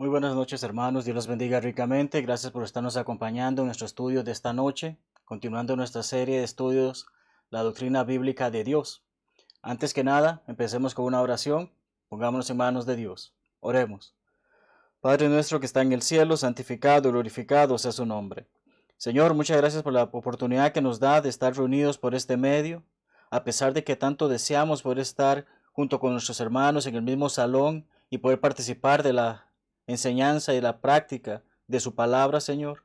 Muy buenas noches, hermanos. Dios los bendiga ricamente. Gracias por estarnos acompañando en nuestro estudio de esta noche, continuando nuestra serie de estudios, la doctrina bíblica de Dios. Antes que nada, empecemos con una oración. Pongámonos en manos de Dios. Oremos. Padre nuestro que está en el cielo, santificado y glorificado sea su nombre. Señor, muchas gracias por la oportunidad que nos da de estar reunidos por este medio, a pesar de que tanto deseamos poder estar junto con nuestros hermanos en el mismo salón y poder participar de la enseñanza y la práctica de su palabra, Señor.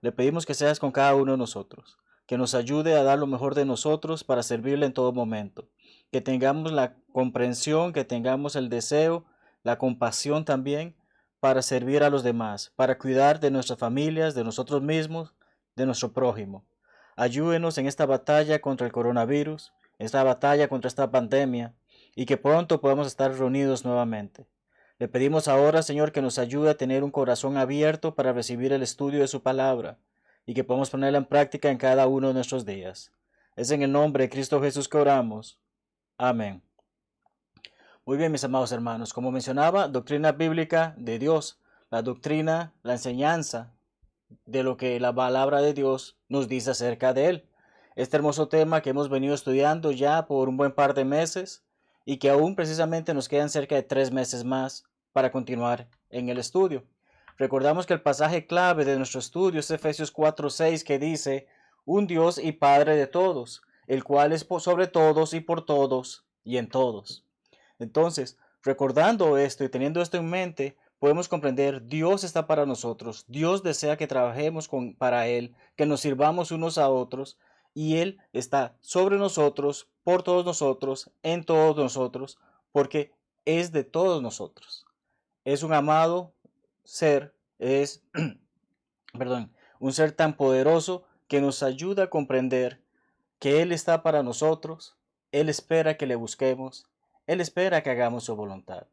Le pedimos que seas con cada uno de nosotros, que nos ayude a dar lo mejor de nosotros para servirle en todo momento, que tengamos la comprensión, que tengamos el deseo, la compasión también para servir a los demás, para cuidar de nuestras familias, de nosotros mismos, de nuestro prójimo. Ayúdenos en esta batalla contra el coronavirus, esta batalla contra esta pandemia, y que pronto podamos estar reunidos nuevamente. Le pedimos ahora, Señor, que nos ayude a tener un corazón abierto para recibir el estudio de su palabra y que podamos ponerla en práctica en cada uno de nuestros días. Es en el nombre de Cristo Jesús que oramos. Amén. Muy bien, mis amados hermanos, como mencionaba, doctrina bíblica de Dios, la doctrina, la enseñanza de lo que la palabra de Dios nos dice acerca de él. Este hermoso tema que hemos venido estudiando ya por un buen par de meses y que aún precisamente nos quedan cerca de 3 meses más para continuar en el estudio. Recordamos que el pasaje clave de nuestro estudio es Efesios 4:6 que dice, un Dios y Padre de todos, el cual es sobre todos y por todos y en todos. Entonces, recordando esto y teniendo esto en mente, podemos comprender Dios está para nosotros, Dios desea que trabajemos para Él, que nos sirvamos unos a otros, y Él está sobre nosotros, por todos nosotros, en todos nosotros, porque es de todos nosotros. Es un amado ser, es, perdón, un ser tan poderoso que nos ayuda a comprender que Él está para nosotros, Él espera que le busquemos, Él espera que hagamos su voluntad.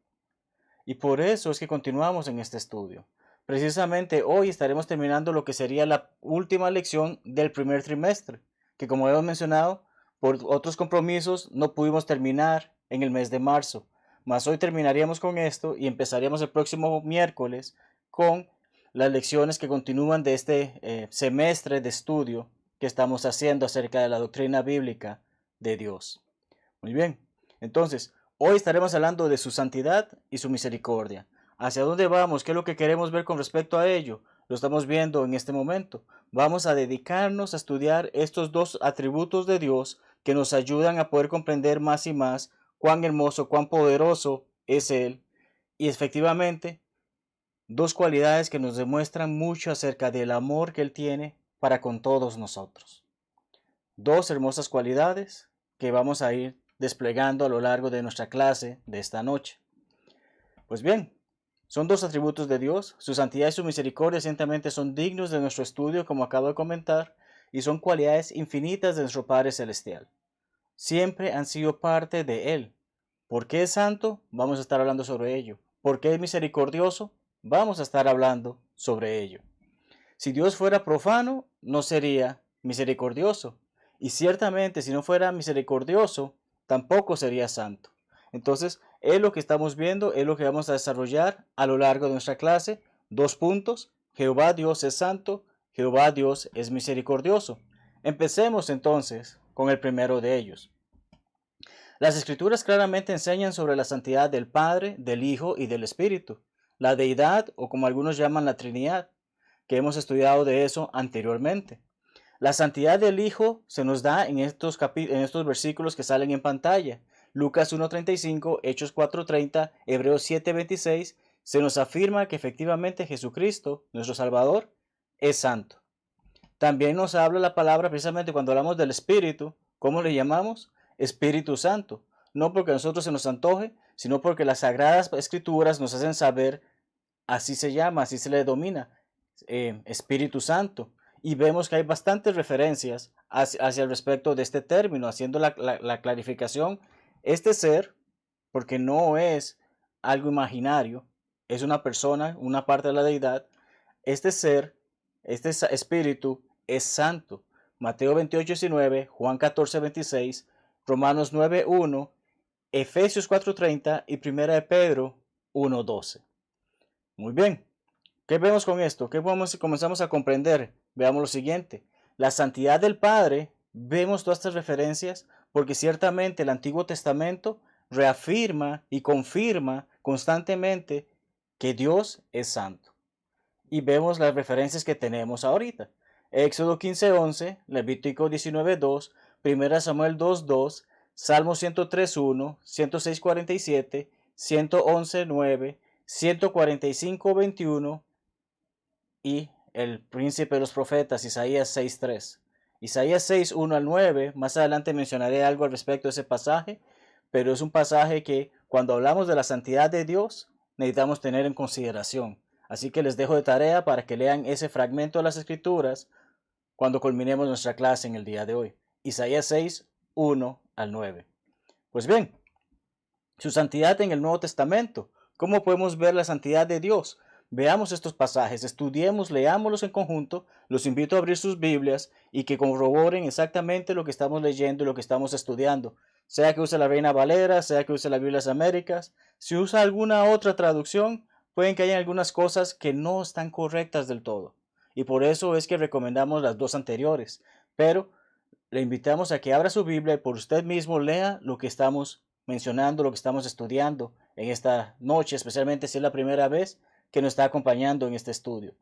Y por eso es que continuamos en este estudio. Precisamente hoy estaremos terminando lo que sería la última lección del primer trimestre, que como hemos mencionado, por otros compromisos no pudimos terminar en el mes de marzo. Mas hoy terminaríamos con esto y empezaríamos el próximo miércoles con las lecciones que continúan de este semestre de estudio que estamos haciendo acerca de la doctrina bíblica de Dios. Muy bien, entonces, hoy estaremos hablando de su santidad y su misericordia. ¿Hacia dónde vamos? ¿Qué es lo que queremos ver con respecto a ello? Lo estamos viendo en este momento. Vamos a dedicarnos a estudiar estos dos atributos de Dios que nos ayudan a poder comprender más y más cuán hermoso, cuán poderoso es Él. Y efectivamente, dos cualidades que nos demuestran mucho acerca del amor que Él tiene para con todos nosotros. Dos hermosas cualidades que vamos a ir desplegando a lo largo de nuestra clase de esta noche. Pues bien, son dos atributos de Dios, su santidad y su misericordia ciertamente son dignos de nuestro estudio, como acabo de comentar, y son cualidades infinitas de nuestro Padre Celestial. Siempre han sido parte de Él. ¿Por qué es santo? Vamos a estar hablando sobre ello. ¿Por qué es misericordioso? Vamos a estar hablando sobre ello. Si Dios fuera profano, no sería misericordioso. Y ciertamente si no fuera misericordioso, tampoco sería santo. Entonces, es lo que estamos viendo, es lo que vamos a desarrollar a lo largo de nuestra clase. 2 puntos. Jehová Dios es santo, Jehová Dios es misericordioso. Empecemos entonces con el primero de ellos. Las escrituras claramente enseñan sobre la santidad del Padre, del Hijo y del Espíritu, la deidad o como algunos llaman la Trinidad, que hemos estudiado de eso anteriormente. La santidad del Hijo se nos da en estos versículos que salen en pantalla. Lucas 1:35, Hechos 4:30, Hebreos 7:26, se nos afirma que efectivamente Jesucristo, nuestro Salvador, es santo. También nos habla la palabra precisamente cuando hablamos del Espíritu, ¿cómo le llamamos? Espíritu Santo. No porque a nosotros se nos antoje, sino porque las Sagradas Escrituras nos hacen saber, así se llama, así se le denomina, Espíritu Santo. Y vemos que hay bastantes referencias hacia el respecto de este término, haciendo la clarificación. Este ser, porque no es algo imaginario, es una persona, una parte de la deidad, este ser, este espíritu es santo. Mateo 28:19, Juan 14:26, Romanos 9:1, Efesios 4:30 y 1 de Pedro 1:12. Muy bien. ¿Qué vemos con esto? ¿Qué comenzamos a comprender? Veamos lo siguiente. La santidad del Padre, vemos todas estas referencias porque ciertamente el Antiguo Testamento reafirma y confirma constantemente que Dios es santo. Y vemos las referencias que tenemos ahorita. Éxodo 15:11, Levítico 19:2, 1 Samuel 2:2, Salmo 103:1, 106:47, 111:9, 145:21 y el príncipe de los profetas, Isaías 6:3. Isaías 6:1 al 9, más adelante mencionaré algo al respecto de ese pasaje, pero es un pasaje que cuando hablamos de la santidad de Dios necesitamos tener en consideración. Así que les dejo de tarea para que lean ese fragmento de las Escrituras cuando culminemos nuestra clase en el día de hoy. Isaías 6:1 al 9. Pues bien, su santidad en el Nuevo Testamento. ¿Cómo podemos ver la santidad de Dios? Veamos estos pasajes, estudiemos, leámoslos en conjunto. Los invito a abrir sus Biblias y que corroboren exactamente lo que estamos leyendo y lo que estamos estudiando. Sea que use la Reina Valera, sea que use las Biblias Américas. Si usa alguna otra traducción, pueden que haya algunas cosas que no están correctas del todo. Y por eso es que recomendamos las dos anteriores. Pero le invitamos a que abra su Biblia y por usted mismo lea lo que estamos mencionando, lo que estamos estudiando en esta noche, especialmente si es la primera vez que nos está acompañando en este estudio.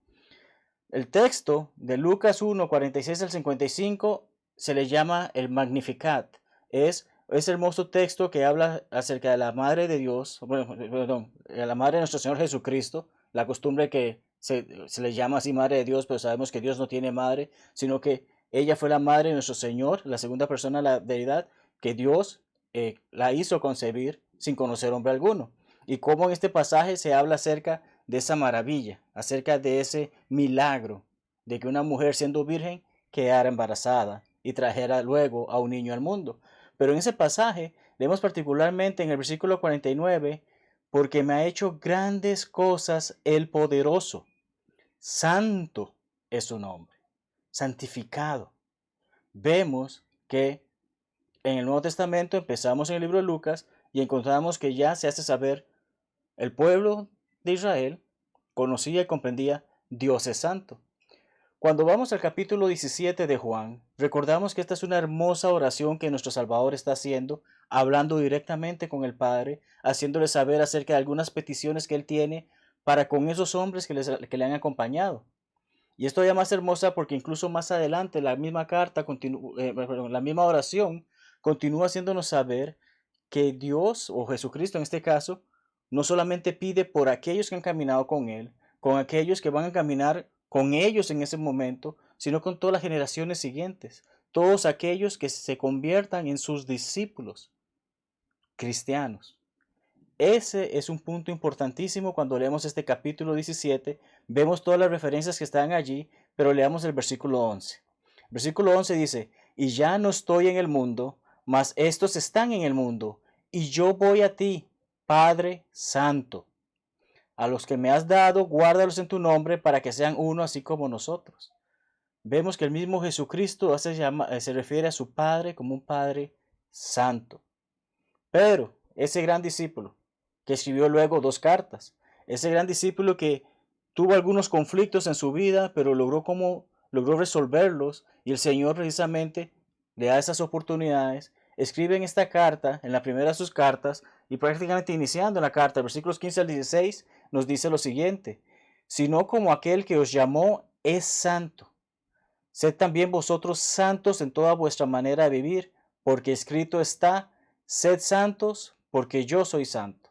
El texto de Lucas 1, 46 al 55 se le llama el Magnificat. Es hermoso texto que habla acerca de la Madre de Dios, perdón, de la Madre de nuestro Señor Jesucristo, la costumbre que se le llama así Madre de Dios, pero sabemos que Dios no tiene madre, sino que ella fue la Madre de nuestro Señor, la segunda persona de la deidad, que Dios la hizo concebir sin conocer hombre alguno. Y cómo en este pasaje se habla acerca de esa maravilla, acerca de ese milagro de que una mujer siendo virgen quedara embarazada y trajera luego a un niño al mundo. Pero en ese pasaje leemos particularmente en el versículo 49, porque me ha hecho grandes cosas el poderoso. Santo es su nombre, santificado. Vemos que en el Nuevo Testamento empezamos en el libro de Lucas y encontramos que ya se hace saber el pueblo de Israel conocía y comprendía Dios es santo. Cuando vamos al capítulo 17 de Juan, recordamos que esta es una hermosa oración que nuestro Salvador está haciendo, hablando directamente con el Padre, haciéndole saber acerca de algunas peticiones que él tiene para con esos hombres que le han acompañado. Y esto ya más hermosa porque incluso más adelante la misma carta, la misma oración, continúa haciéndonos saber que Dios, o Jesucristo en este caso, no solamente pide por aquellos que han caminado con Él, con aquellos que van a caminar con ellos en ese momento, sino con todas las generaciones siguientes, todos aquellos que se conviertan en sus discípulos cristianos. Ese es un punto importantísimo cuando leemos este capítulo 17. Vemos todas las referencias que están allí, pero leamos el versículo 11. El versículo 11 dice, y ya no estoy en el mundo, mas estos están en el mundo, y yo voy a ti, Padre Santo. A los que me has dado, guárdalos en tu nombre para que sean uno así como nosotros. Vemos que el mismo Jesucristo se refiere a su Padre como un Padre Santo. Pedro, ese gran discípulo, que escribió luego 2 cartas, ese gran discípulo que tuvo algunos conflictos en su vida, pero logró resolverlos, y el Señor precisamente le da esas oportunidades. Escribe en esta carta, en la primera de sus cartas, y prácticamente iniciando la carta, versículos 15 al 16, nos dice lo siguiente: sino como aquel que os llamó es santo, sed también vosotros santos en toda vuestra manera de vivir, porque escrito está: sed santos, porque yo soy santo.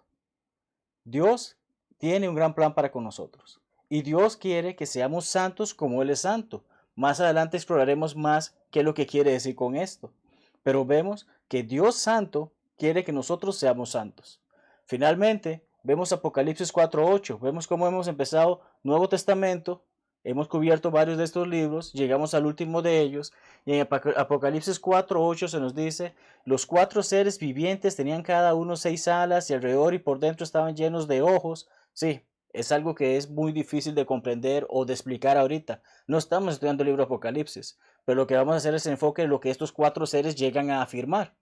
Dios tiene un gran plan para con nosotros. Y Dios quiere que seamos santos como Él es santo. Más adelante exploraremos más qué es lo que quiere decir con esto. Pero vemos que Dios santo quiere que nosotros seamos santos. Finalmente, vemos Apocalipsis 4:8. Vemos cómo hemos empezado Nuevo Testamento. Hemos cubierto varios de estos libros, llegamos al último de ellos, y en Apocalipsis 4:8 se nos dice: los 4 seres vivientes tenían cada uno 6 alas y alrededor y por dentro estaban llenos de ojos. Sí, es algo que es muy difícil de comprender o de explicar ahorita. No estamos estudiando el libro Apocalipsis, pero lo que vamos a hacer es enfoque en lo que estos 4 seres llegan a afirmar.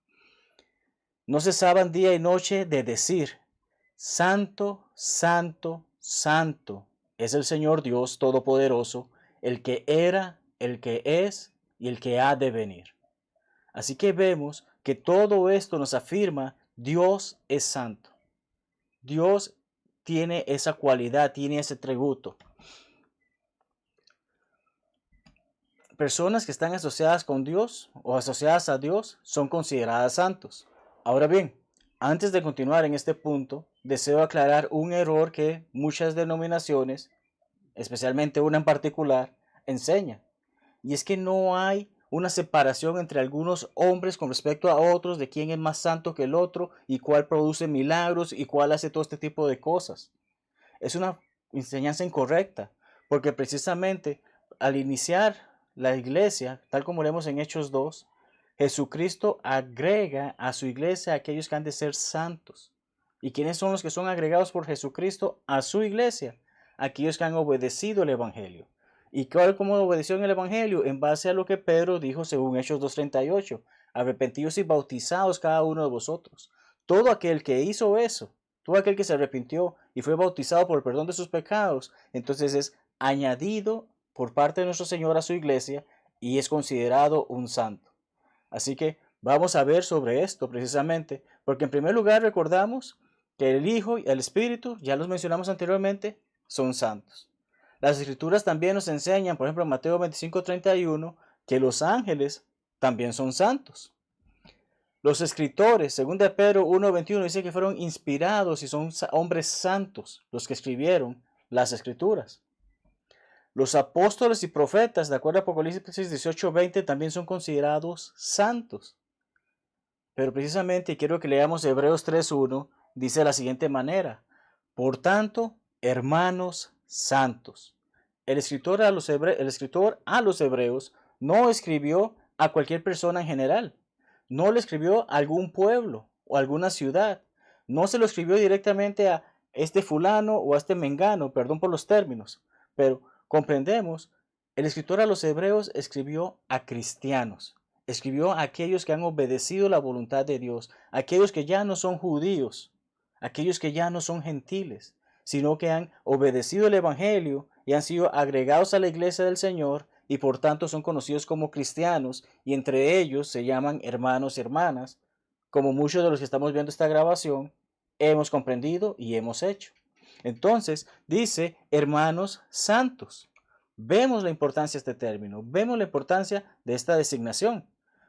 No cesaban día y noche de decir: Santo, Santo, santo es el Señor Dios Todopoderoso, el que era, el que es y el que ha de venir. Así que vemos que todo esto nos afirma Dios es santo. Dios tiene esa cualidad, tiene ese atributo. Personas que están asociadas con Dios o asociadas a Dios son consideradas santos. Ahora bien, antes de continuar en este punto, deseo aclarar un error que muchas denominaciones, especialmente una en particular, enseñan. Y es que no hay una separación entre algunos hombres con respecto a otros de quién es más santo que el otro y cuál produce milagros y cuál hace todo este tipo de cosas. Es una enseñanza incorrecta, porque precisamente al iniciar la iglesia, tal como leemos en Hechos 2, Jesucristo agrega a su iglesia a aquellos que han de ser santos. ¿Y quiénes son los que son agregados por Jesucristo a su iglesia? Aquellos que han obedecido el Evangelio. ¿Y cómo obedeció en el Evangelio? En base a lo que Pedro dijo según Hechos 2:38. Arrepentidos y bautizados cada uno de vosotros. Todo aquel que hizo eso, todo aquel que se arrepintió y fue bautizado por el perdón de sus pecados, entonces es añadido por parte de nuestro Señor a su iglesia y es considerado un santo. Así que vamos a ver sobre esto precisamente, porque en primer lugar recordamos que el Hijo y el Espíritu, ya los mencionamos anteriormente, son santos. Las Escrituras también nos enseñan, por ejemplo en Mateo 25:31, que los ángeles también son santos. Los escritores, según de Pedro 1:21, dice que fueron inspirados y son hombres santos los que escribieron las Escrituras. Los apóstoles y profetas, de acuerdo a Apocalipsis 18:20, también son considerados santos. Pero precisamente, quiero que leamos Hebreos 3:1, dice de la siguiente manera: por tanto, hermanos santos. El escritor a los hebreos no escribió a cualquier persona en general. No le escribió a algún pueblo o alguna ciudad. No se lo escribió directamente a este fulano o a este mengano, perdón por los términos, pero comprendemos, el escritor a los hebreos escribió a cristianos, escribió a aquellos que han obedecido la voluntad de Dios, aquellos que ya no son judíos, aquellos que ya no son gentiles, sino que han obedecido el Evangelio y han sido agregados a la iglesia del Señor y por tanto son conocidos como cristianos y entre ellos se llaman hermanos y hermanas, como muchos de los que estamos viendo esta grabación hemos comprendido y hemos hecho. Entonces dice hermanos santos. Vemos la importancia de este término, vemos la importancia de esta designación.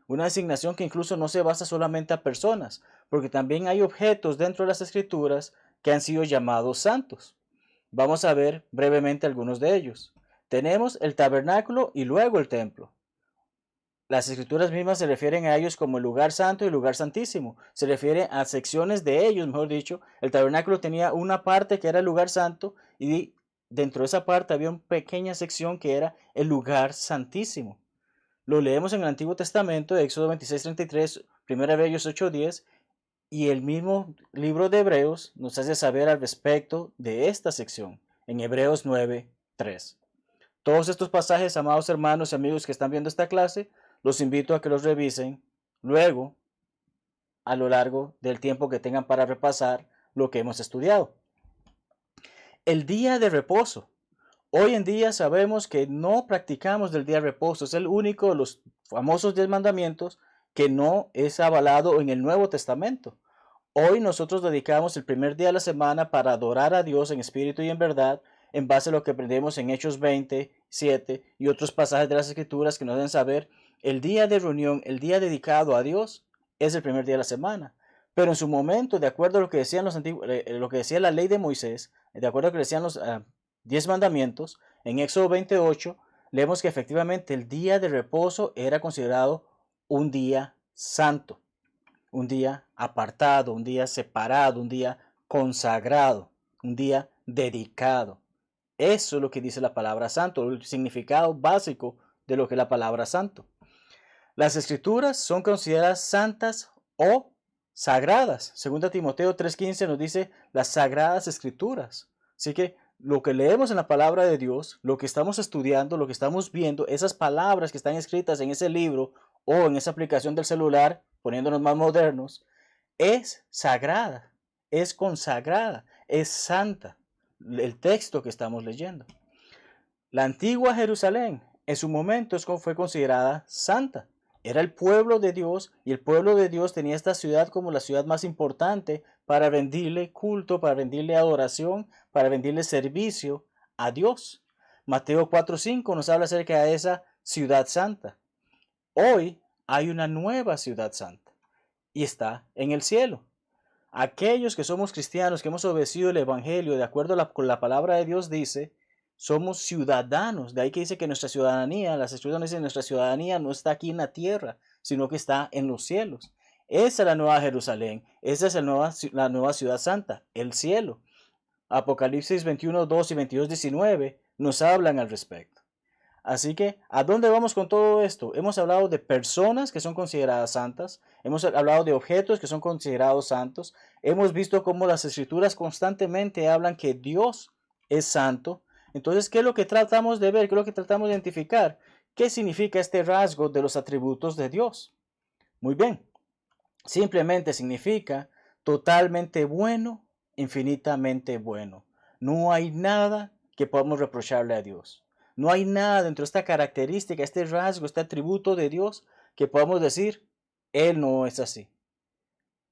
Una designación que incluso no se basa solamente a personas, porque también hay objetos dentro de las Escrituras que han sido llamados santos. Vamos a ver brevemente algunos de ellos. Tenemos el tabernáculo y luego el templo. Las Escrituras mismas se refieren a ellos como el lugar santo y el lugar santísimo. Se refiere a secciones de ellos, mejor dicho. El tabernáculo tenía una parte que era el lugar santo y dentro de esa parte había una pequeña sección que era el lugar santísimo. Lo leemos en el Antiguo Testamento, de Éxodo 26:33, 1 Hebreos 8:10, y el mismo libro de Hebreos nos hace saber al respecto de esta sección, en Hebreos 9:3. Todos estos pasajes, amados hermanos y amigos que están viendo esta clase, los invito a que los revisen luego a lo largo del tiempo que tengan para repasar lo que hemos estudiado. El día de reposo. Hoy en día sabemos que no practicamos del día de reposo. Es el único de los famosos 10 mandamientos que no es avalado en el Nuevo Testamento. Hoy nosotros dedicamos el primer día de la semana para adorar a Dios en espíritu y en verdad, en base a lo que aprendemos en Hechos 27 y otros pasajes de las Escrituras que nos deben saber. El día de reunión, el día dedicado a Dios, es el primer día de la semana. Pero en su momento, de acuerdo a lo que decían lo que decía la ley de Moisés, de acuerdo a lo que decían los 10 mandamientos, en Éxodo 28, leemos que efectivamente el día de reposo era considerado un día santo, un día apartado, un día separado, un día consagrado, un día dedicado. Eso es lo que dice la palabra santo, el significado básico de lo que es la palabra santo. Las escrituras son consideradas santas o sagradas. Según Timoteo 3:15 nos dice las sagradas escrituras. Así que lo que leemos en la palabra de Dios, lo que estamos estudiando, lo que estamos viendo, esas palabras que están escritas en ese libro o en esa aplicación del celular, poniéndonos más modernos, es sagrada, es consagrada, es santa. el texto que estamos leyendo. La antigua Jerusalén en su momento fue considerada santa. Era el pueblo de Dios y el pueblo de Dios tenía esta ciudad como la ciudad más importante para rendirle culto, para rendirle adoración, para rendirle servicio a Dios. Mateo 4:5 nos habla acerca de esa ciudad santa. Hoy hay una nueva ciudad santa y está en el cielo. Aquellos que somos cristianos, que hemos obedecido el Evangelio de acuerdo con la palabra de Dios, dice, somos ciudadanos. De ahí que dice que nuestra ciudadanía, las escrituras dicen, nuestra ciudadanía no está aquí en la tierra, sino que está en los cielos. Esa es la nueva Jerusalén, esa es la nueva ciudad santa, el cielo. Apocalipsis 21:2 y 22:19 nos hablan al respecto. Así que, ¿a dónde vamos con todo esto? Hemos hablado de personas que son consideradas santas, hemos hablado de objetos que son considerados santos, hemos visto cómo las escrituras constantemente hablan que Dios es santo. Entonces, ¿qué es lo que tratamos de ver? ¿Qué es lo que tratamos de identificar? ¿Qué significa este rasgo de los atributos de Dios? Muy bien, simplemente significa totalmente bueno, infinitamente bueno. No hay nada que podamos reprocharle a Dios. No hay nada dentro de esta característica, este rasgo, este atributo de Dios que podamos decir, Él no es así.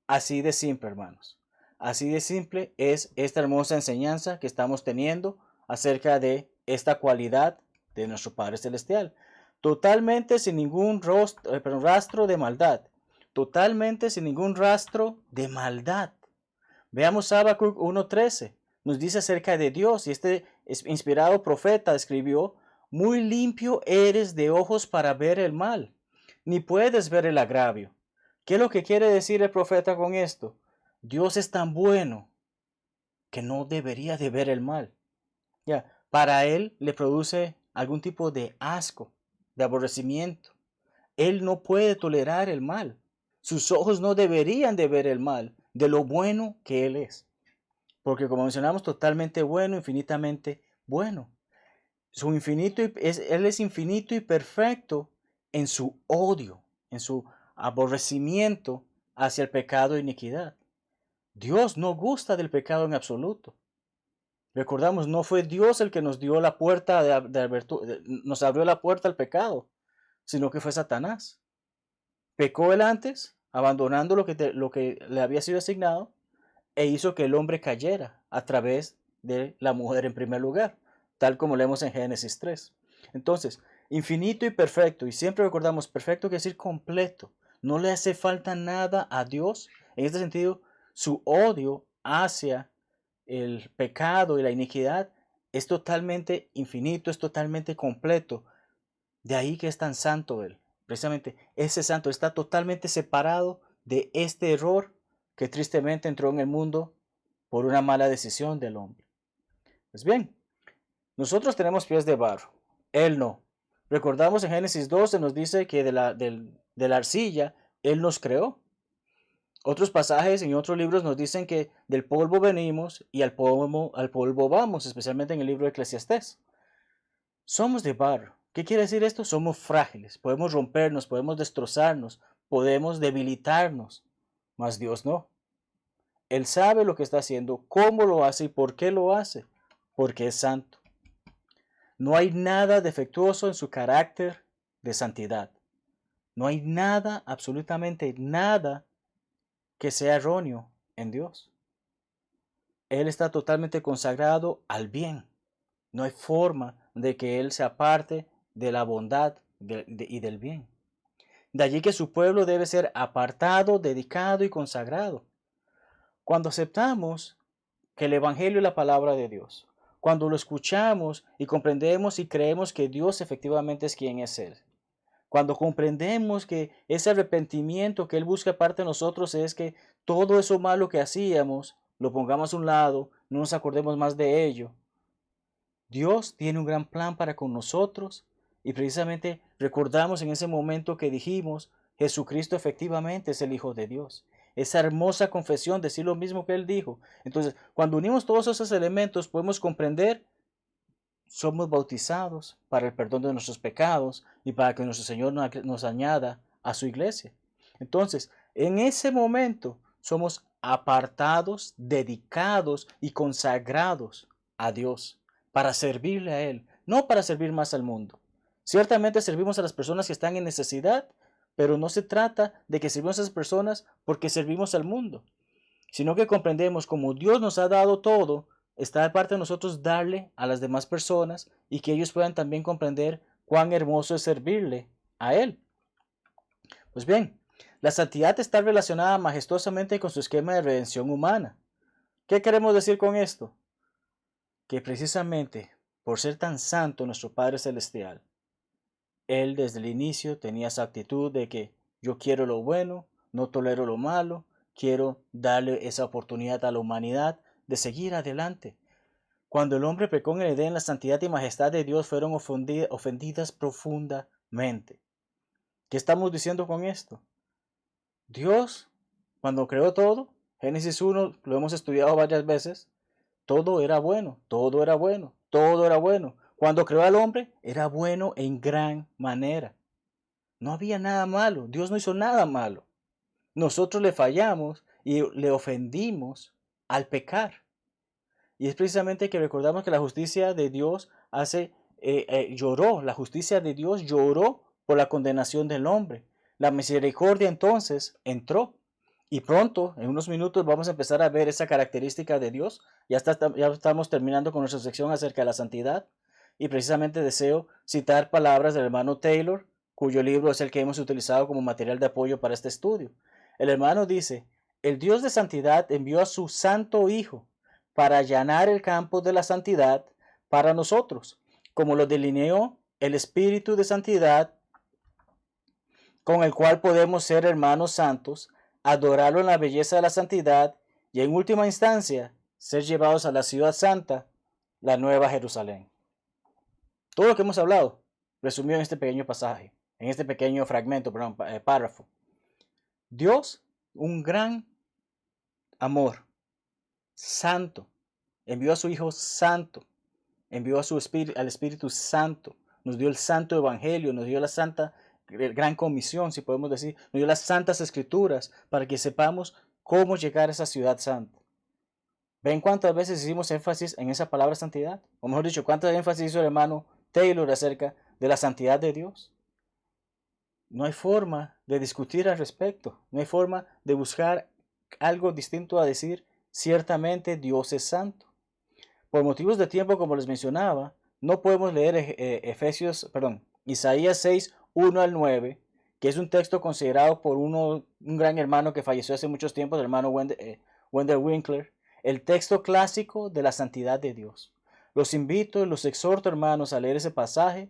Así de simple, hermanos. Así de simple es esta hermosa enseñanza que estamos teniendo acerca de esta cualidad de nuestro Padre Celestial. Totalmente sin ningún rastro de maldad. Totalmente sin ningún rastro de maldad. Veamos Habacuc 1:13. Nos dice acerca de Dios y este inspirado profeta escribió, muy limpio eres de ojos para ver el mal, ni puedes ver el agravio. ¿Qué es lo que quiere decir el profeta con esto? Dios es tan bueno que no debería de ver el mal. Ya, para él le produce algún tipo de asco, de aborrecimiento. Él no puede tolerar el mal. Sus ojos no deberían de ver el mal de lo bueno que él es. Porque como mencionamos, totalmente bueno, infinitamente bueno. Él es infinito y perfecto en su odio, en su aborrecimiento hacia el pecado e iniquidad. Dios no gusta del pecado en absoluto. Recordamos, no fue Dios el que nos dio la puerta nos abrió la puerta al pecado, sino que fue Satanás. Pecó él antes, abandonando lo que le había sido asignado, e hizo que el hombre cayera a través de la mujer en primer lugar, tal como leemos en Génesis 3. Entonces, infinito y perfecto, y siempre recordamos, perfecto quiere decir completo, no le hace falta nada a Dios. En este sentido, su odio hacia el pecado y la iniquidad es totalmente infinito, es totalmente completo. De ahí que es tan santo Él. Precisamente ese santo está totalmente separado de este error que tristemente entró en el mundo por una mala decisión del hombre. Pues bien, nosotros tenemos pies de barro, Él no. Recordamos en Génesis 12 nos dice que de la arcilla Él nos creó. Otros pasajes en otros libros nos dicen que del polvo venimos y al polvo vamos, especialmente en el libro de Eclesiastés. Somos de barro. ¿Qué quiere decir esto? Somos frágiles, podemos rompernos, podemos destrozarnos, podemos debilitarnos, mas Dios no. Él sabe lo que está haciendo, cómo lo hace y por qué lo hace, porque es santo. No hay nada defectuoso en su carácter de santidad. No hay nada, absolutamente nada, que sea erróneo en Dios. Él está totalmente consagrado al bien. No hay forma de que Él se aparte de la bondad y del bien. De allí que su pueblo debe ser apartado, dedicado y consagrado. Cuando aceptamos que el Evangelio es la palabra de Dios, cuando lo escuchamos y comprendemos y creemos que Dios efectivamente es quien es Él, cuando comprendemos que ese arrepentimiento que Él busca aparte de nosotros es que todo eso malo que hacíamos lo pongamos a un lado, no nos acordemos más de ello. Dios tiene un gran plan para con nosotros y precisamente recordamos en ese momento que dijimos, Jesucristo efectivamente es el Hijo de Dios. Esa hermosa confesión, decir lo mismo que Él dijo. Entonces, cuando unimos todos esos elementos, podemos comprender, somos bautizados para el perdón de nuestros pecados y para que nuestro Señor nos añada a su iglesia. Entonces, en ese momento somos apartados, dedicados y consagrados a Dios, para servirle a Él, no para servir más al mundo. Ciertamente servimos a las personas que están en necesidad, pero no se trata de que servimos a esas personas porque servimos al mundo, sino que comprendemos como Dios nos ha dado todo, está de parte de nosotros darle a las demás personas y que ellos puedan también comprender cuán hermoso es servirle a Él. Pues bien, la santidad está relacionada majestuosamente con su esquema de redención humana. ¿Qué queremos decir con esto? Que precisamente por ser tan santo nuestro Padre Celestial, Él desde el inicio tenía esa actitud de que yo quiero lo bueno, no tolero lo malo, quiero darle esa oportunidad a la humanidad de seguir adelante. Cuando el hombre pecó en el Edén, la santidad y majestad de Dios fueron ofendidas profundamente. ¿Qué estamos diciendo con esto? Dios, cuando creó todo, Génesis 1, lo hemos estudiado varias veces, todo era bueno, todo era bueno, todo era bueno. Cuando creó al hombre, era bueno en gran manera. No había nada malo, Dios no hizo nada malo. Nosotros le fallamos y le ofendimos al pecar. Y es precisamente que recordamos que la justicia de Dios lloró, la justicia de Dios lloró por la condenación del hombre. La misericordia entonces entró. Y pronto, en unos minutos, vamos a empezar a ver esa característica de Dios. Ya estamos terminando con nuestra sección acerca de la santidad. Y precisamente deseo citar palabras del hermano Taylor, cuyo libro es el que hemos utilizado como material de apoyo para este estudio. El hermano dice, el Dios de santidad envió a su santo Hijo para allanar el campo de la santidad para nosotros, como lo delineó el Espíritu de Santidad, con el cual podemos ser hermanos santos, adorarlo en la belleza de la santidad y en última instancia ser llevados a la ciudad santa, la nueva Jerusalén. Todo lo que hemos hablado resumido en este pequeño pasaje, en este pequeño fragmento, párrafo. Dios, un gran amor, santo, envió a su Hijo santo, envió a al Espíritu Santo, nos dio el santo evangelio, nos dio la santa gran comisión, si podemos decir, nos dio las santas escrituras para que sepamos cómo llegar a esa ciudad santa. ¿Ven cuántas veces hicimos énfasis en esa palabra santidad? O mejor dicho, cuántas énfasis hizo el hermano Taylor acerca de la santidad de Dios. No hay forma de discutir al respecto, no hay forma de buscar algo distinto a decir, ciertamente Dios es santo. Por motivos de tiempo, como les mencionaba, no podemos leer Isaías 6, 1 al 9, que es un texto considerado por un gran hermano que falleció hace muchos tiempos, el hermano Wendell Winkler, el texto clásico de la santidad de Dios. Los invito, los exhorto, hermanos, a leer ese pasaje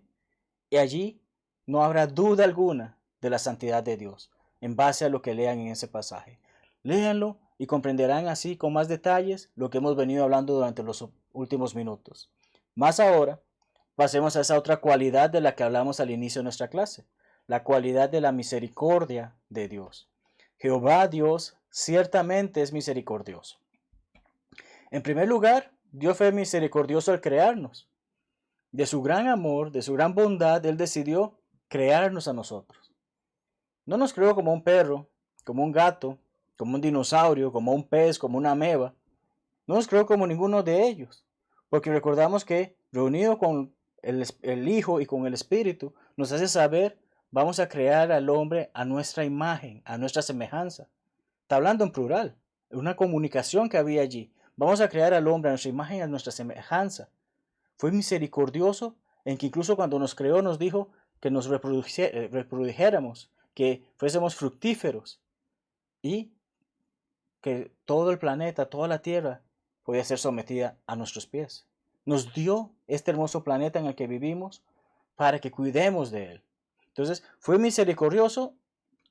y allí no habrá duda alguna de la santidad de Dios en base a lo que lean en ese pasaje. Léanlo y comprenderán así con más detalles lo que hemos venido hablando durante los últimos minutos. Más ahora, pasemos a esa otra cualidad de la que hablamos al inicio de nuestra clase, la cualidad de la misericordia de Dios. Jehová Dios ciertamente es misericordioso. En primer lugar, Dios fue misericordioso al crearnos. De su gran amor, de su gran bondad, Él decidió crearnos a nosotros. No nos creó como un perro, como un gato, como un dinosaurio, como un pez, como una ameba. No nos creó como ninguno de ellos, porque recordamos que reunido con el Hijo y con el Espíritu, nos hace saber, vamos a crear al hombre a nuestra imagen, a nuestra semejanza. Está hablando en plural, una comunicación que había allí. Vamos a crear al hombre a nuestra imagen, a nuestra semejanza. Fue misericordioso en que incluso cuando nos creó nos dijo que nos reprodujéramos, que fuésemos fructíferos y que todo el planeta, toda la tierra podía ser sometida a nuestros pies. Nos dio este hermoso planeta en el que vivimos para que cuidemos de él. Entonces fue misericordioso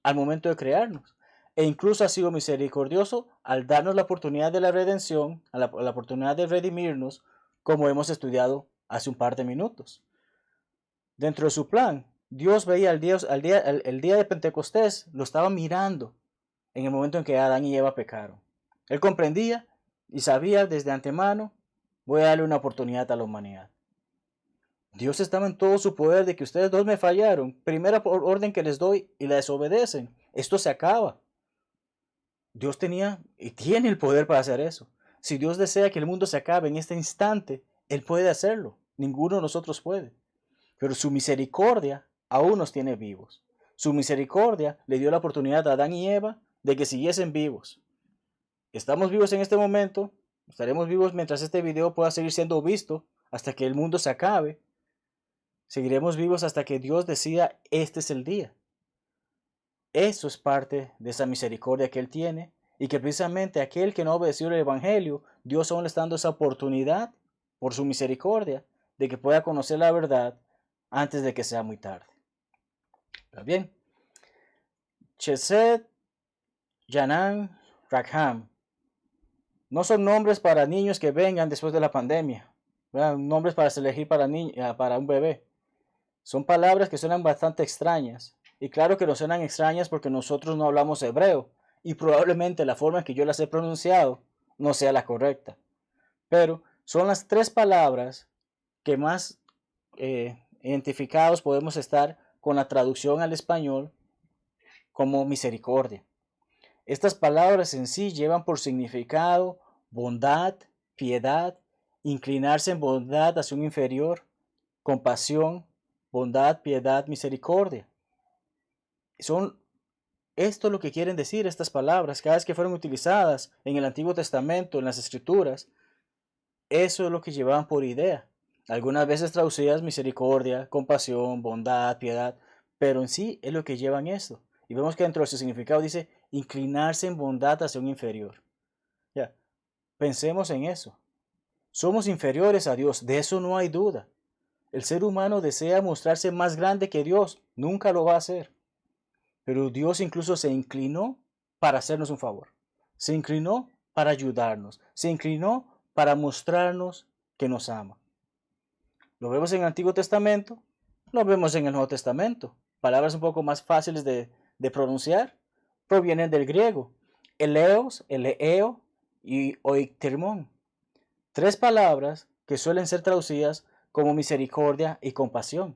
al momento de crearnos e incluso ha sido misericordioso al darnos la oportunidad de la redención, la oportunidad de redimirnos, como hemos estudiado hace un par de minutos. Dentro de su plan, Dios veía el día de Pentecostés, lo estaba mirando en el momento en que Adán y Eva pecaron. Él comprendía y sabía desde antemano, voy a darle una oportunidad a la humanidad. Dios estaba en todo su poder de que ustedes dos me fallaron. Primera orden que les doy y la desobedecen. Esto se acaba. Dios tenía y tiene el poder para hacer eso. Si Dios desea que el mundo se acabe en este instante, Él puede hacerlo. Ninguno de nosotros puede. Pero su misericordia aún nos tiene vivos. Su misericordia le dio la oportunidad a Adán y Eva de que siguiesen vivos. Estamos vivos en este momento. Estaremos vivos mientras este video pueda seguir siendo visto hasta que el mundo se acabe. Seguiremos vivos hasta que Dios decida este es el día. Eso es parte de esa misericordia que Él tiene y que precisamente aquel que no obedeció el Evangelio, Dios aún le está dando esa oportunidad por su misericordia de que pueda conocer la verdad antes de que sea muy tarde. ¿Está bien? Chesed, Yanan, Rakham no son nombres para niños que vengan después de la pandemia, ¿verdad? Nombres para elegir para un bebé. Son palabras que suenan bastante extrañas. Y claro que nos suenan extrañas porque nosotros no hablamos hebreo. Y probablemente la forma en que yo las he pronunciado no sea la correcta. Pero son las tres palabras que más identificados podemos estar con la traducción al español como misericordia. Estas palabras en sí llevan por significado bondad, piedad, inclinarse en bondad hacia un inferior, compasión, bondad, piedad, misericordia. Esto es lo que quieren decir estas palabras. Cada vez que fueron utilizadas en el Antiguo Testamento, en las Escrituras, eso es lo que llevaban por idea. Algunas veces traducidas misericordia, compasión, bondad, piedad, pero en sí es lo que llevan esto. Y vemos que dentro de su significado dice inclinarse en bondad hacia un inferior. Ya, pensemos en eso. Somos inferiores a Dios, de eso no hay duda. El ser humano desea mostrarse más grande que Dios, nunca lo va a hacer. Pero Dios incluso se inclinó para hacernos un favor. Se inclinó para ayudarnos. Se inclinó para mostrarnos que nos ama. Lo vemos en el Antiguo Testamento, lo vemos en el Nuevo Testamento. Palabras un poco más fáciles de pronunciar provienen del griego. Eleos, eleo y oiktermon. Tres palabras que suelen ser traducidas como misericordia y compasión,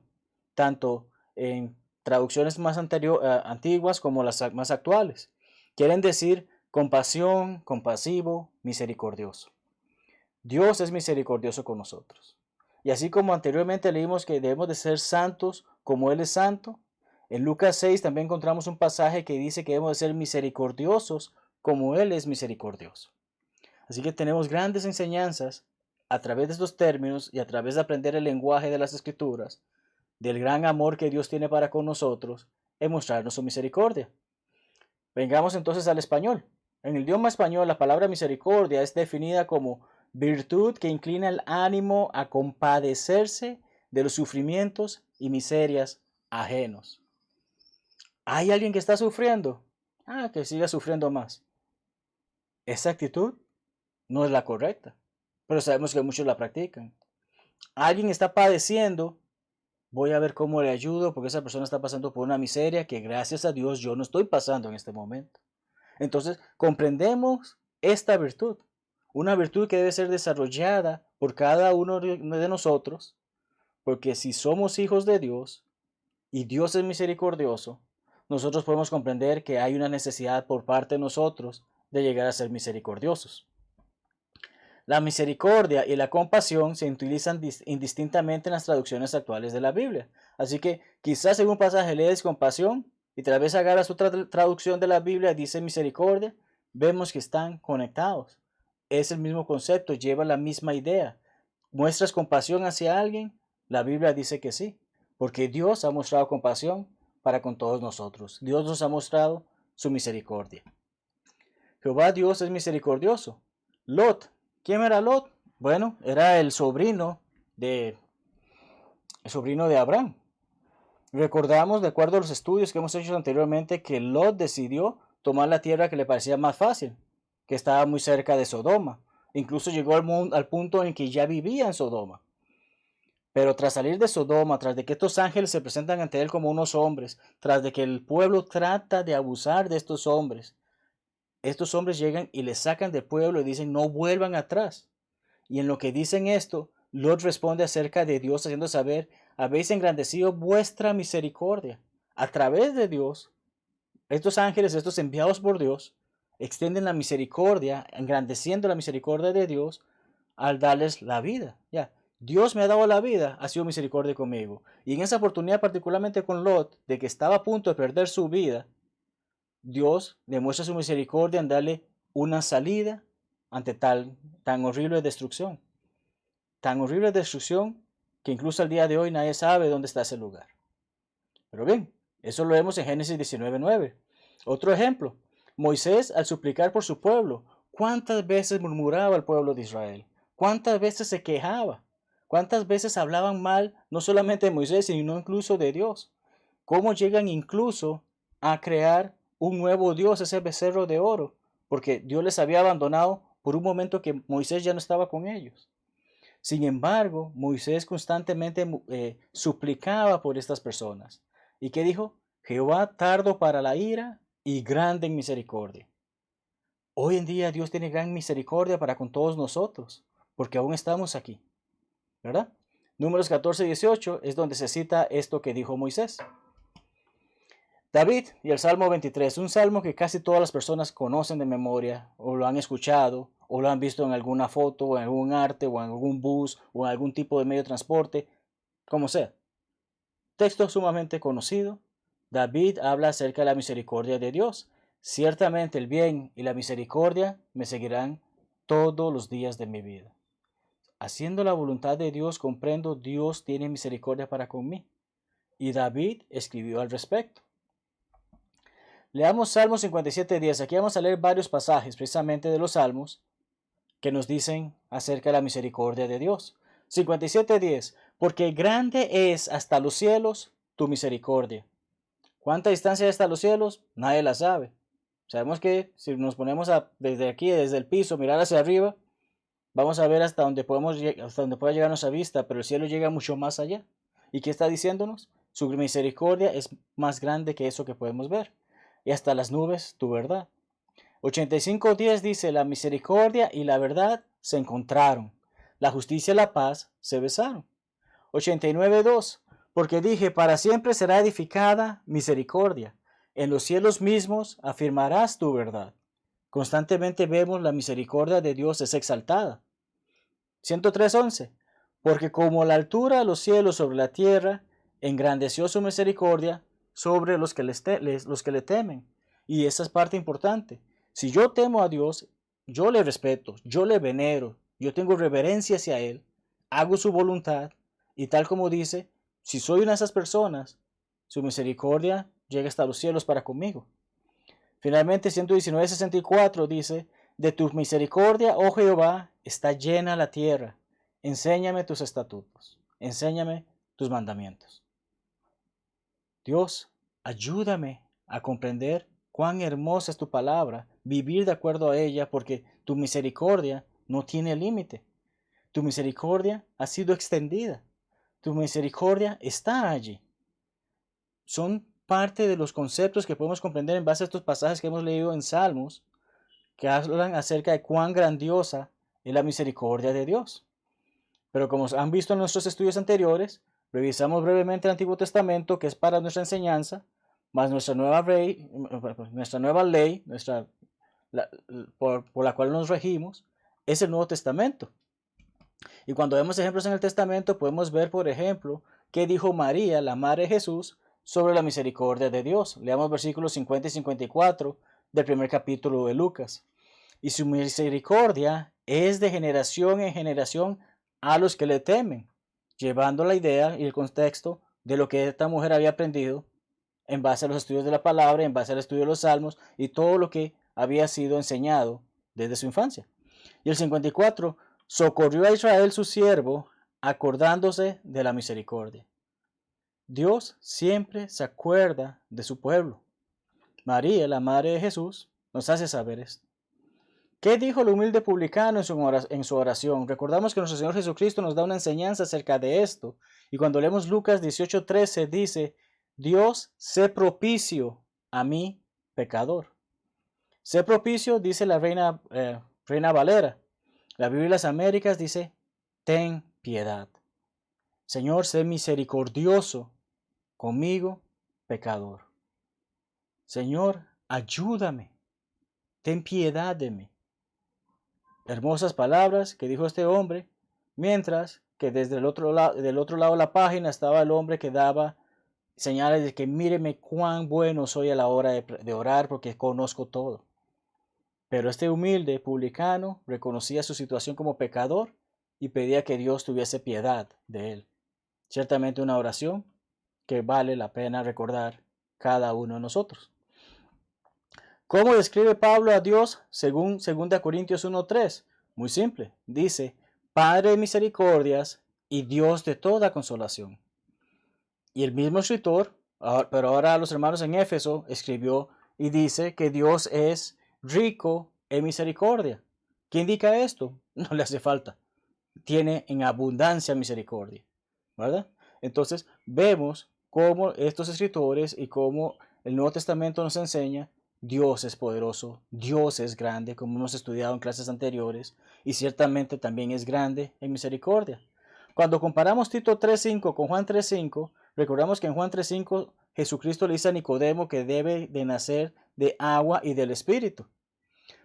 tanto en traducciones más antiguas como las más actuales. Quieren decir compasión, compasivo, misericordioso. Dios es misericordioso con nosotros. Y así como anteriormente leímos que debemos de ser santos como Él es santo, en Lucas 6 también encontramos un pasaje que dice que debemos de ser misericordiosos como Él es misericordioso. Así que tenemos grandes enseñanzas a través de estos términos y a través de aprender el lenguaje de las Escrituras, del gran amor que Dios tiene para con nosotros, en mostrarnos su misericordia. Vengamos entonces al español. En el idioma español, la palabra misericordia es definida como virtud que inclina el ánimo a compadecerse de los sufrimientos y miserias ajenos. ¿Hay alguien que está sufriendo? Que siga sufriendo más. Esa actitud no es la correcta, pero sabemos que muchos la practican. Alguien está padeciendo, voy a ver cómo le ayudo porque esa persona está pasando por una miseria que gracias a Dios yo no estoy pasando en este momento. Entonces comprendemos esta virtud, una virtud que debe ser desarrollada por cada uno de nosotros, porque si somos hijos de Dios y Dios es misericordioso, nosotros podemos comprender que hay una necesidad por parte de nosotros de llegar a ser misericordiosos. La misericordia y la compasión se utilizan indistintamente en las traducciones actuales de la Biblia. Así que quizás en un pasaje lees compasión y tal vez agarras otra traducción de la Biblia y dice misericordia, vemos que están conectados. Es el mismo concepto, lleva la misma idea. ¿Muestras compasión hacia alguien? La Biblia dice que sí, porque Dios ha mostrado compasión para con todos nosotros. Dios nos ha mostrado su misericordia. Jehová Dios es misericordioso. Lot, ¿quién era Lot? Bueno, era el sobrino de Abraham. Recordamos, de acuerdo a los estudios que hemos hecho anteriormente, que Lot decidió tomar la tierra que le parecía más fácil, que estaba muy cerca de Sodoma. Incluso llegó al punto en que ya vivía en Sodoma. Pero tras salir de Sodoma, tras de que estos ángeles se presentan ante él como unos hombres, tras de que el pueblo trata de abusar de estos hombres llegan y le sacan del pueblo y dicen no vuelvan atrás. Y en lo que dicen esto, Lot responde acerca de Dios haciendo saber, habéis engrandecido vuestra misericordia. A través de Dios, estos ángeles, estos enviados por Dios, extienden la misericordia, engrandeciendo la misericordia de Dios al darles la vida. Ya, Dios me ha dado la vida, ha sido misericordia conmigo. Y en esa oportunidad, particularmente con Lot, de que estaba a punto de perder su vida, Dios demuestra su misericordia en darle una salida ante tan horrible destrucción. Tan horrible destrucción que incluso al día de hoy nadie sabe dónde está ese lugar. Pero bien, eso lo vemos en Génesis 19:9. Otro ejemplo, Moisés al suplicar por su pueblo, ¿cuántas veces murmuraba el pueblo de Israel? ¿Cuántas veces se quejaba? ¿Cuántas veces hablaban mal no solamente de Moisés, sino incluso de Dios? ¿Cómo llegan incluso a crear un nuevo Dios, ese becerro de oro? Porque Dios les había abandonado por un momento que Moisés ya no estaba con ellos. Sin embargo, Moisés constantemente suplicaba por estas personas. ¿Y qué dijo? Jehová tardo para la ira y grande en misericordia. Hoy en día Dios tiene gran misericordia para con todos nosotros, porque aún estamos aquí, ¿verdad? Números 14-18 es donde se cita esto que dijo Moisés. David y el Salmo 23, un salmo que casi todas las personas conocen de memoria, o lo han escuchado, o lo han visto en alguna foto, o en algún arte, o en algún bus, o en algún tipo de medio de transporte, como sea. Texto sumamente conocido. David habla acerca de la misericordia de Dios. Ciertamente el bien y la misericordia me seguirán todos los días de mi vida. Haciendo la voluntad de Dios, comprendo Dios tiene misericordia para conmigo. Y David escribió al respecto. Leamos Salmos 57:10. Aquí vamos a leer varios pasajes precisamente de los Salmos que nos dicen acerca de la misericordia de Dios. 57:10. Porque grande es hasta los cielos tu misericordia. ¿Cuánta distancia hay hasta los cielos? Nadie la sabe. Sabemos que si nos ponemos desde aquí, desde el piso, mirar hacia arriba, vamos a ver hasta donde pueda llegar nuestra vista, pero el cielo llega mucho más allá. ¿Y qué está diciéndonos? Su misericordia es más grande que eso que podemos ver. Y hasta las nubes, tu verdad. 85:10 dice, la misericordia y la verdad se encontraron. La justicia y la paz se besaron. 89:2, porque dije, para siempre será edificada misericordia. En los cielos mismos afirmarás tu verdad. Constantemente vemos la misericordia de Dios es exaltada. 103:11, porque como la altura de los cielos sobre la tierra, engrandeció su misericordia sobre los que le temen. Y esa es parte importante. Si yo temo a Dios, yo le respeto, yo le venero, yo tengo reverencia hacia Él, hago su voluntad, y tal como dice, si soy una de esas personas, su misericordia llega hasta los cielos para conmigo. Finalmente, 119:64 dice, de tu misericordia, oh Jehová, está llena la tierra. Enséñame tus estatutos, enséñame tus mandamientos. Dios, ayúdame a comprender cuán hermosa es tu palabra, vivir de acuerdo a ella, porque tu misericordia no tiene límite. Tu misericordia ha sido extendida. Tu misericordia está allí. Son parte de los conceptos que podemos comprender en base a estos pasajes que hemos leído en Salmos, que hablan acerca de cuán grandiosa es la misericordia de Dios. Pero como han visto en nuestros estudios anteriores, revisamos brevemente el Antiguo Testamento, que es para nuestra enseñanza, más nuestra nueva ley, por la cual nos regimos, es el Nuevo Testamento. Y cuando vemos ejemplos en el Testamento, podemos ver, por ejemplo, qué dijo María, la Madre de Jesús, sobre la misericordia de Dios. Leamos versículos 50 y 54 del primer capítulo de Lucas. Y su misericordia es de generación en generación a los que le temen, llevando la idea y el contexto de lo que esta mujer había aprendido en base a los estudios de la palabra, en base al estudio de los salmos y todo lo que había sido enseñado desde su infancia. Y el 54, socorrió a Israel su siervo, acordándose de la misericordia. Dios siempre se acuerda de su pueblo. María, la madre de Jesús, nos hace saber esto. ¿Qué dijo el humilde publicano en su oración? Recordamos que nuestro Señor Jesucristo nos da una enseñanza acerca de esto. Y cuando leemos Lucas 18:13 dice, Dios, sé propicio a mí, pecador. Sé propicio, dice la Reina Valera. La Biblia de las Américas dice, ten piedad. Señor, sé misericordioso conmigo, pecador. Señor, ayúdame. Ten piedad de mí. Hermosas palabras que dijo este hombre, mientras que desde del otro lado de la página estaba el hombre que daba señales de que míreme cuán bueno soy a la hora de orar porque conozco todo. Pero este humilde publicano reconocía su situación como pecador y pedía que Dios tuviese piedad de él. Ciertamente una oración que vale la pena recordar cada uno de nosotros. ¿Cómo describe Pablo a Dios según 2 Corintios 1:3? Muy simple. Dice, Padre de misericordias y Dios de toda consolación. Y el mismo escritor, pero ahora a los hermanos en Éfeso, escribió y dice que Dios es rico en misericordia. ¿Qué indica esto? No le hace falta. Tiene en abundancia misericordia, ¿verdad? Entonces vemos cómo estos escritores y cómo el Nuevo Testamento nos enseña Dios es poderoso, Dios es grande, como hemos estudiado en clases anteriores, y ciertamente también es grande en misericordia. Cuando comparamos Tito 3:5 con Juan 3:5, recordamos que en Juan 3:5 Jesucristo le dice a Nicodemo que debe de nacer de agua y del Espíritu.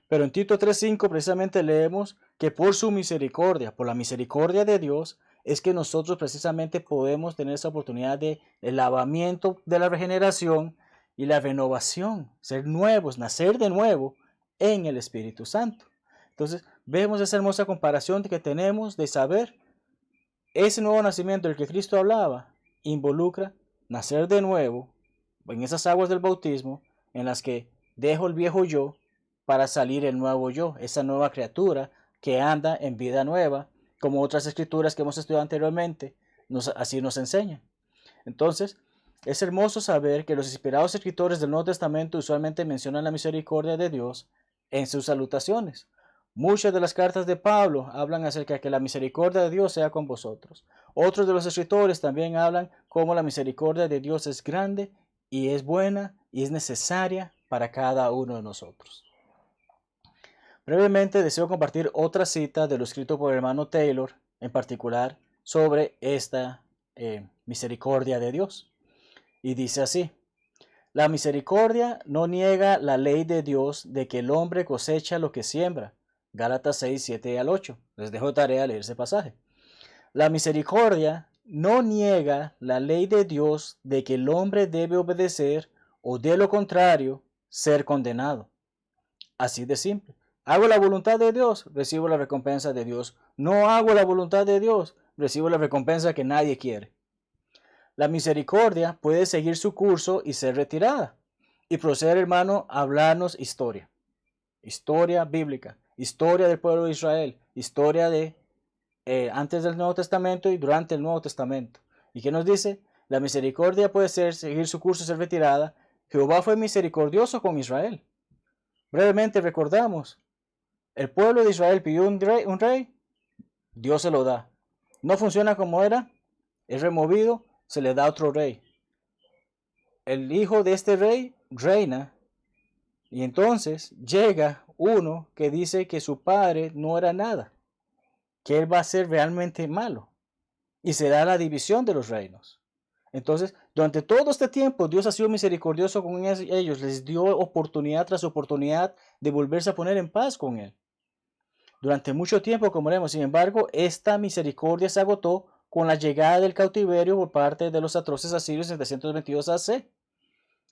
Pero en Tito 3:5 precisamente leemos que por su misericordia, por la misericordia de Dios, es que nosotros precisamente podemos tener esa oportunidad de el lavamiento de la regeneración y la renovación, ser nuevos, nacer de nuevo en el Espíritu Santo. Entonces vemos esa hermosa comparación que tenemos de saber ese nuevo nacimiento del que Cristo hablaba involucra nacer de nuevo en esas aguas del bautismo en las que dejo el viejo yo para salir el nuevo yo, esa nueva criatura que anda en vida nueva, como otras escrituras que hemos estudiado anteriormente, así nos enseñan. Entonces, es hermoso saber que los inspirados escritores del Nuevo Testamento usualmente mencionan la misericordia de Dios en sus salutaciones. Muchas de las cartas de Pablo hablan acerca de que la misericordia de Dios sea con vosotros. Otros de los escritores también hablan cómo la misericordia de Dios es grande y es buena y es necesaria para cada uno de nosotros. Brevemente deseo compartir otra cita de lo escrito por el hermano Taylor, en particular sobre esta misericordia de Dios. Y dice así, la misericordia no niega la ley de Dios de que el hombre cosecha lo que siembra. Gálatas 6, 7 al 8. Les dejo tarea leer ese pasaje. La misericordia no niega la ley de Dios de que el hombre debe obedecer o de lo contrario ser condenado. Así de simple. Hago la voluntad de Dios, recibo la recompensa de Dios. No hago la voluntad de Dios, recibo la recompensa que nadie quiere. La misericordia puede seguir su curso y ser retirada. Y proceder, hermano, a hablarnos historia. Historia bíblica, historia del pueblo de Israel, historia de antes del Nuevo Testamento y durante el Nuevo Testamento. ¿Y qué nos dice? La misericordia puede seguir su curso y ser retirada. Jehová fue misericordioso con Israel. Brevemente recordamos, el pueblo de Israel pidió un rey, Dios se lo da. No funciona como era, es removido, se le da otro rey. El hijo de este rey reina y entonces llega uno que dice que su padre no era nada, que él va a ser realmente malo y se da la división de los reinos. Entonces, durante todo este tiempo Dios ha sido misericordioso con ellos, les dio oportunidad tras oportunidad de volverse a poner en paz con él. Durante mucho tiempo, como vemos, sin embargo, esta misericordia se agotó con la llegada del cautiverio por parte de los atroces asirios en 722 AC.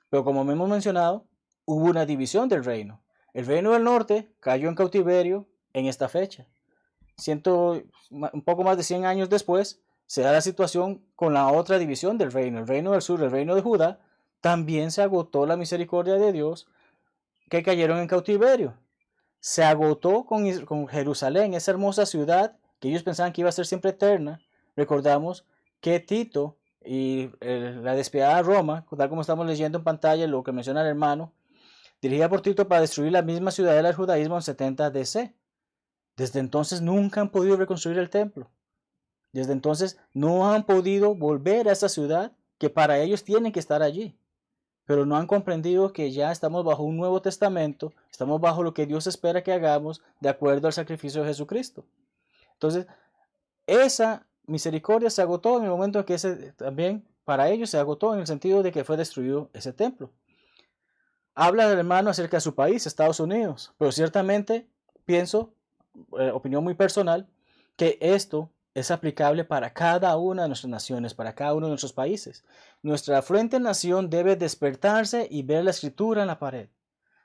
Pero como hemos mencionado, hubo una división del reino. El reino del norte cayó en cautiverio en esta fecha. Un poco más de 100 años después, se da la situación con la otra división del reino. El reino del sur, el reino de Judá, también se agotó la misericordia de Dios, que cayeron en cautiverio. Se agotó con Jerusalén, esa hermosa ciudad que ellos pensaban que iba a ser siempre eterna. Recordamos que Tito y la despiadada Roma, tal como estamos leyendo en pantalla lo que menciona el hermano, dirigida por Tito para destruir la misma ciudadela del judaísmo en 70 DC. Desde entonces nunca han podido reconstruir el templo. Desde entonces no han podido volver a esa ciudad que para ellos tienen que estar allí. Pero no han comprendido que ya estamos bajo un nuevo testamento, estamos bajo lo que Dios espera que hagamos de acuerdo al sacrificio de Jesucristo. Entonces, esa misericordia se agotó en el momento en que también para ellos se agotó en el sentido de que fue destruido ese templo. Habla del hermano acerca de su país, Estados Unidos, pero ciertamente pienso, opinión muy personal, que esto es aplicable para cada una de nuestras naciones, para cada uno de nuestros países. Nuestra frente nación debe despertarse y ver la escritura en la pared.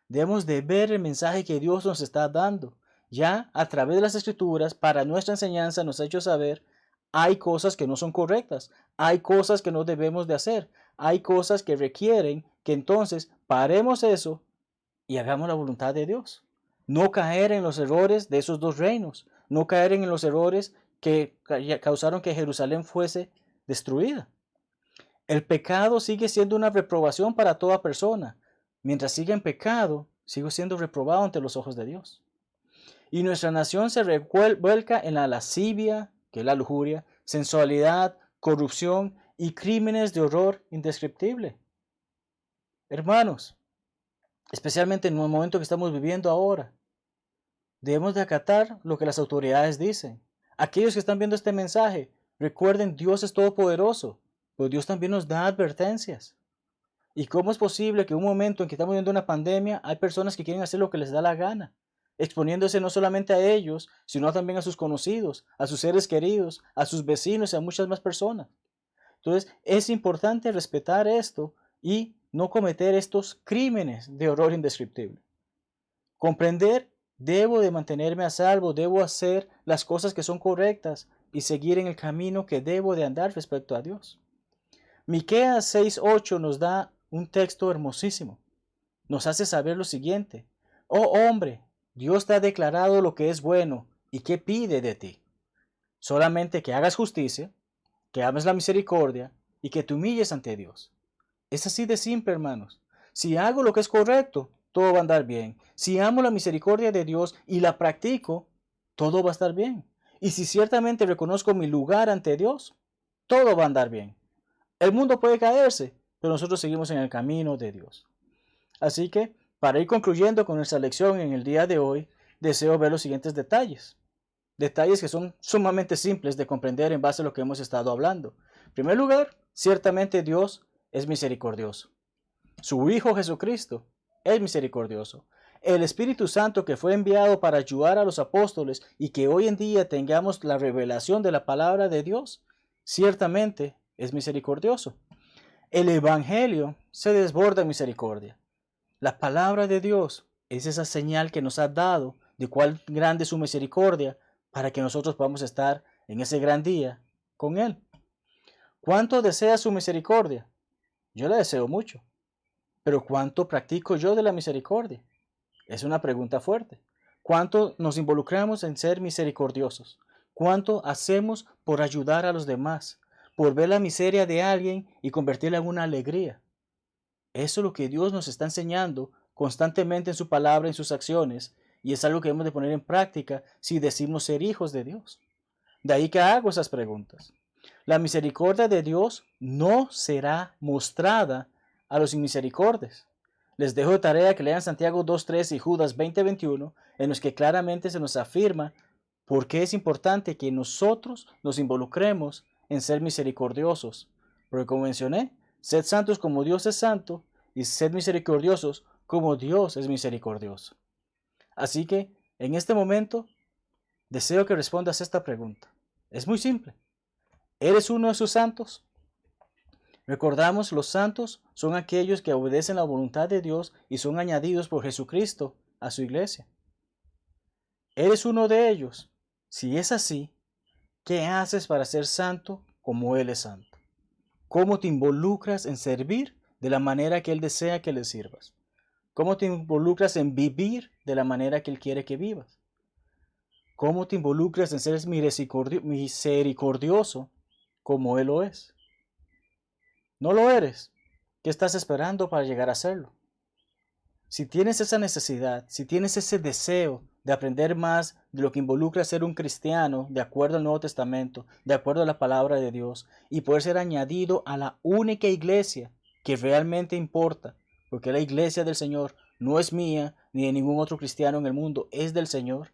Debemos de ver el mensaje que Dios nos está dando. Ya a través de las escrituras, para nuestra enseñanza, nos ha hecho saber, hay cosas que no son correctas, hay cosas que no debemos de hacer, hay cosas que requieren que entonces paremos eso y hagamos la voluntad de Dios. No caer en los errores de esos dos reinos, no caer en los errores que causaron que Jerusalén fuese destruida. El pecado sigue siendo una reprobación para toda persona. Mientras siga en pecado, sigo siendo reprobado ante los ojos de Dios. Y nuestra nación se revuelca en la lascivia, que es la lujuria, sensualidad, corrupción y crímenes de horror indescriptible. Hermanos, especialmente en el momento que estamos viviendo ahora, debemos de acatar lo que las autoridades dicen. Aquellos que están viendo este mensaje, recuerden, Dios es todopoderoso, pero Dios también nos da advertencias. ¿Y cómo es posible que en un momento en que estamos viviendo una pandemia, hay personas que quieren hacer lo que les da la gana, exponiéndose no solamente a ellos, sino también a sus conocidos, a sus seres queridos, a sus vecinos y a muchas más personas? Entonces, es importante respetar esto y no cometer estos crímenes de horror indescriptible. Comprender, debo de mantenerme a salvo, debo hacer las cosas que son correctas y seguir en el camino que debo de andar respecto a Dios. Miqueas 6:8 nos da un texto hermosísimo. Nos hace saber lo siguiente: oh hombre, Dios te ha declarado lo que es bueno y qué pide de ti. Solamente que hagas justicia, que ames la misericordia y que te humilles ante Dios. Es así de simple, hermanos. Si hago lo que es correcto, todo va a andar bien. Si amo la misericordia de Dios y la practico, todo va a estar bien. Y si ciertamente reconozco mi lugar ante Dios, todo va a andar bien. El mundo puede caerse, pero nosotros seguimos en el camino de Dios. Así que, para ir concluyendo con nuestra lección en el día de hoy, deseo ver los siguientes detalles. Detalles que son sumamente simples de comprender en base a lo que hemos estado hablando. En primer lugar, ciertamente Dios es misericordioso. Su Hijo Jesucristo es misericordioso. El Espíritu Santo que fue enviado para ayudar a los apóstoles y que hoy en día tengamos la revelación de la palabra de Dios, ciertamente es misericordioso. El Evangelio se desborda en misericordia. La palabra de Dios es esa señal que nos ha dado de cuál grande es su misericordia para que nosotros podamos estar en ese gran día con Él. ¿Cuánto desea su misericordia? Yo la deseo mucho. Pero ¿cuánto practico yo de la misericordia? Es una pregunta fuerte. ¿Cuánto nos involucramos en ser misericordiosos? ¿Cuánto hacemos por ayudar a los demás? Por ver la miseria de alguien y convertirla en una alegría. Eso es lo que Dios nos está enseñando constantemente en su palabra, en sus acciones, y es algo que debemos de poner en práctica si decimos ser hijos de Dios. De ahí que hago esas preguntas. La misericordia de Dios no será mostrada a los inmisericordes. Les dejo de tarea que lean Santiago 2:3 y Judas 20:21, en los que claramente se nos afirma por qué es importante que nosotros nos involucremos en ser misericordiosos. Porque como mencioné, sed santos como Dios es santo y sed misericordiosos como Dios es misericordioso. Así que, en este momento, deseo que respondas esta pregunta. Es muy simple. ¿Eres uno de sus santos? Recordamos, los santos son aquellos que obedecen la voluntad de Dios y son añadidos por Jesucristo a su iglesia. ¿Eres uno de ellos? Si es así, ¿qué haces para ser santo como Él es santo? ¿Cómo te involucras en servir de la manera que Él desea que le sirvas? ¿Cómo te involucras en vivir de la manera que Él quiere que vivas? ¿Cómo te involucras en ser misericordioso como Él lo es? ¿No lo eres? ¿Qué estás esperando para llegar a serlo? Si tienes esa necesidad, si tienes ese deseo de aprender más de lo que involucra ser un cristiano de acuerdo al Nuevo Testamento, de acuerdo a la palabra de Dios, y poder ser añadido a la única iglesia que realmente importa, porque la iglesia del Señor no es mía ni de ningún otro cristiano en el mundo, es del Señor.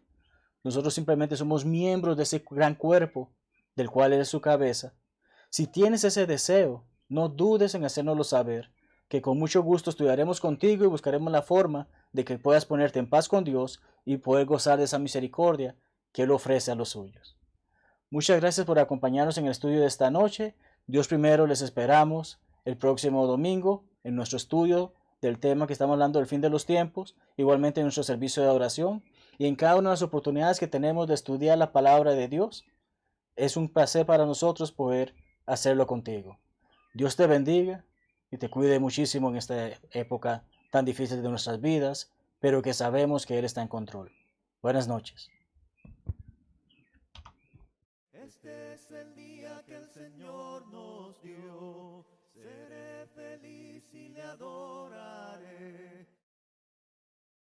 Nosotros simplemente somos miembros de ese gran cuerpo del cual Él es su cabeza. Si tienes ese deseo, no dudes en hacérnoslo saber, que con mucho gusto estudiaremos contigo y buscaremos la forma de que puedas ponerte en paz con Dios y poder gozar de esa misericordia que Él ofrece a los suyos. Muchas gracias por acompañarnos en el estudio de esta noche. Dios primero, les esperamos el próximo domingo en nuestro estudio del tema que estamos hablando del fin de los tiempos, igualmente en nuestro servicio de oración y en cada una de las oportunidades que tenemos de estudiar la palabra de Dios. Es un placer para nosotros poder hacerlo contigo. Dios te bendiga y te cuide muchísimo en esta época tan difícil de nuestras vidas, pero que sabemos que Él está en control. Buenas noches. Este es el día que el Señor nos dio, seré feliz y le adoraré.